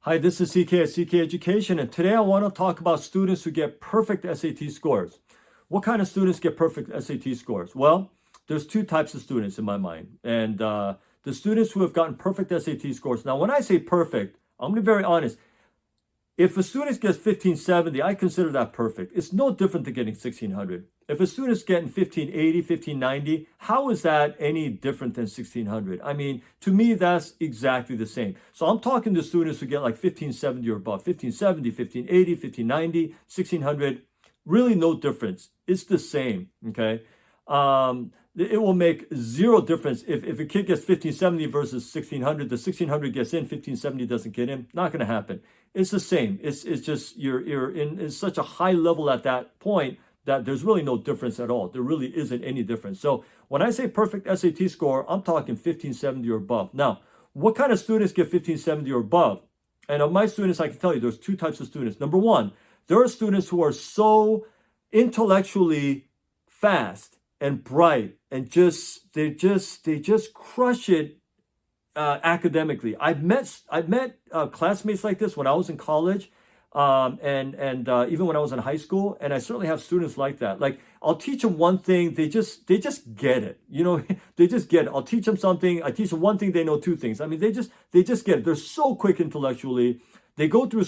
Hi, this is CK at CK Education, and today I want to talk about students who get perfect SAT scores. What kind of students get perfect SAT scores? Well, there's two types of students in my mind, and the students who have gotten perfect SAT scores. Now, when I say perfect, I'm going to be very honest. If a student gets 1570, I consider that perfect. It's no different than getting 1600. If a student's getting 1580, 1590, how is that any different than 1600? I mean, to me, that's exactly the same. So I'm talking to students who get like 1570 or above, 1570, 1580, 1590, 1600. Really no difference. It's the same, okay? It will make zero difference if a kid gets 1570 versus 1600. The 1600 gets in, 1570 doesn't get in. Not going to happen. It's the same. It's just you're in such a high level at that point that there's really no difference at all. There really isn't any difference. So when I say perfect SAT score, I'm talking 1570 or above. Now, what kind of students get 1570 or above? And of my students, I can tell you there's two types of students. Number one, there are students who are so intellectually fast and bright and they just crush it academically. I've met classmates like this when I was in college, and even when I was in high school, and I certainly have students like that. Like I'll teach them one thing, they just get it. You know, they just get it. I'll teach them something. I teach them one thing, they know two things. I mean, they just get it. They're so quick intellectually. They go through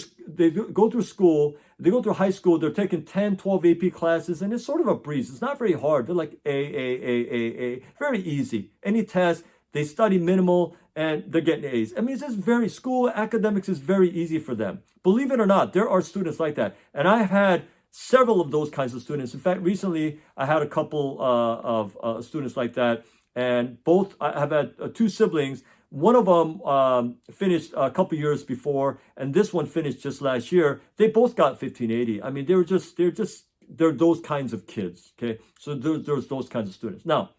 school, they go through high school, they're taking 10, 12 AP classes, and it's sort of a breeze. It's not very hard. They're like A, very easy. Any test, they study minimal, and they're getting A's. I mean, it's just school academics is very easy for them. Believe it or not, there are students like that. And I've had several of those kinds of students. In fact, recently, I had a couple of students like that, and I have had two siblings. One of them finished a couple years before, and this one finished just last year. They both got 1580. I mean, they're those kinds of kids. Okay, so there's those kinds of students. Now,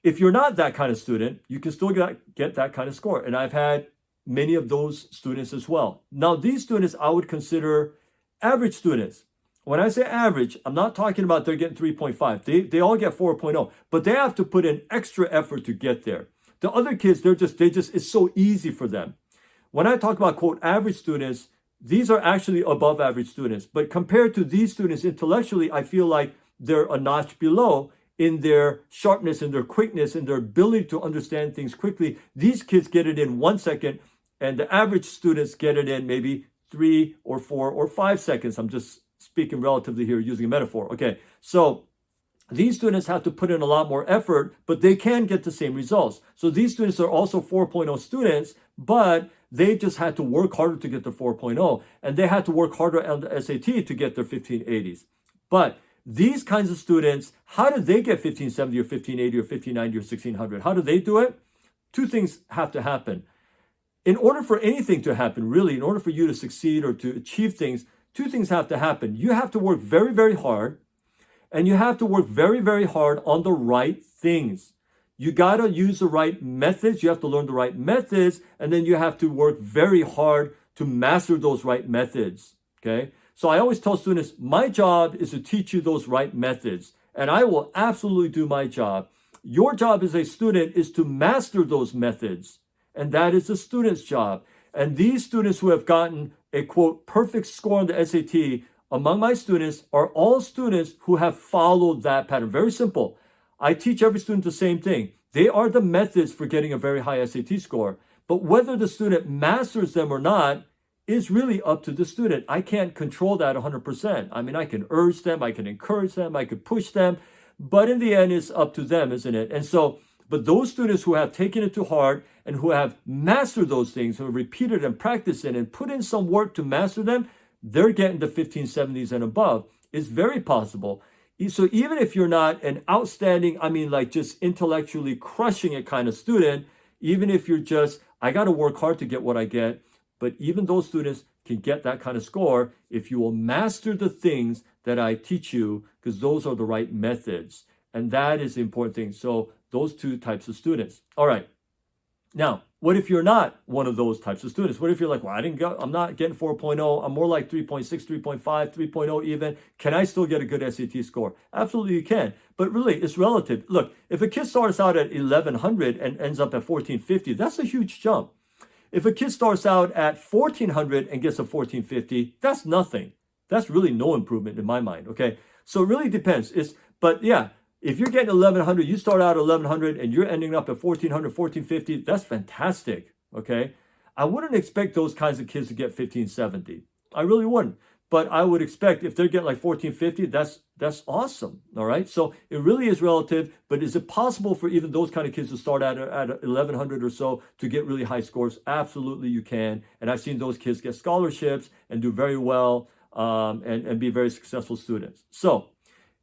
if you're not that kind of student, you can still get that kind of score. And I've had many of those students as well. Now, these students I would consider average students. When I say average, I'm not talking about they're getting 3.5. They all get 4.0, but they have to put in extra effort to get there. The other kids, it's so easy for them. When I talk about, quote, average students, these are actually above average students. But compared to these students intellectually, I feel like they're a notch below in their sharpness, in their quickness, in their ability to understand things quickly. These kids get it in 1 second, and the average students get it in maybe 3 or 4 or 5 seconds. I'm just speaking relatively here, using a metaphor. Okay, so these students have to put in a lot more effort, but they can get the same results. So these students are also 4.0 students, but they just had to work harder to get their 4.0, and they had to work harder on the SAT to get their 1580s. But these kinds of students, how did they get 1570 or 1580 or 1590 or 1600? How do they do it? Two things have to happen. In order for anything to happen, really, in order for you to succeed or to achieve things, two things have to happen. You have to work very, very hard, and you have to work very, very hard on the right things. You got to use the right methods. You have to learn the right methods, and then you have to work very hard to master those right methods, okay? So I always tell students, my job is to teach you those right methods, and I will absolutely do my job. Your job as a student is to master those methods, and that is the student's job. And these students who have gotten a, quote, perfect score on the SAT among my students are all students who have followed that pattern. Very simple. I teach every student the same thing. They are the methods for getting a very high SAT score. But whether the student masters them or not is really up to the student. I can't control that 100%. I mean, I can urge them, I can encourage them, I could push them, but in the end, it's up to them, isn't it? And so, but those students who have taken it to heart and who have mastered those things, who have repeated and practiced it and put in some work to master them, they're getting the 1570s and above. It's very possible. So even if you're not an outstanding, I mean, like just intellectually crushing it kind of student, even if you're just, I got to work hard to get what I get, but even those students can get that kind of score if you will master the things that I teach you, because those are the right methods. And that is the important thing. So those two types of students. All right. Now, what if you're not one of those types of students? What if you're like, well, I'm not getting 4.0. I'm more like 3.6, 3.5, 3.0 even. Can I still get a good SAT score? Absolutely you can. But really, it's relative. Look, if a kid starts out at 1100 and ends up at 1450, that's a huge jump. If a kid starts out at 1400 and gets a 1450, that's nothing. That's really no improvement in my mind, okay? So it really depends. But yeah, if you're getting 1100, you start out at 1100 and you're ending up at 1400, 1450, that's fantastic, okay? I wouldn't expect those kinds of kids to get 1570. I really wouldn't. But I would expect if they're getting like 1450, that's awesome, all right? So it really is relative, but is it possible for even those kind of kids to start at 1100 or so to get really high scores? Absolutely, you can. And I've seen those kids get scholarships and do very well and be very successful students. So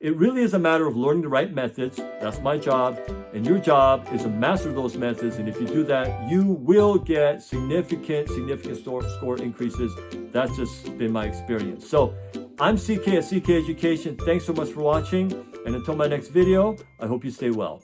it really is a matter of learning the right methods. That's my job. And your job is to master those methods. And if you do that, you will get significant score increases. That's just been my experience. So I'm CK at CK Education. Thanks so much for watching. And until my next video, I hope you stay well.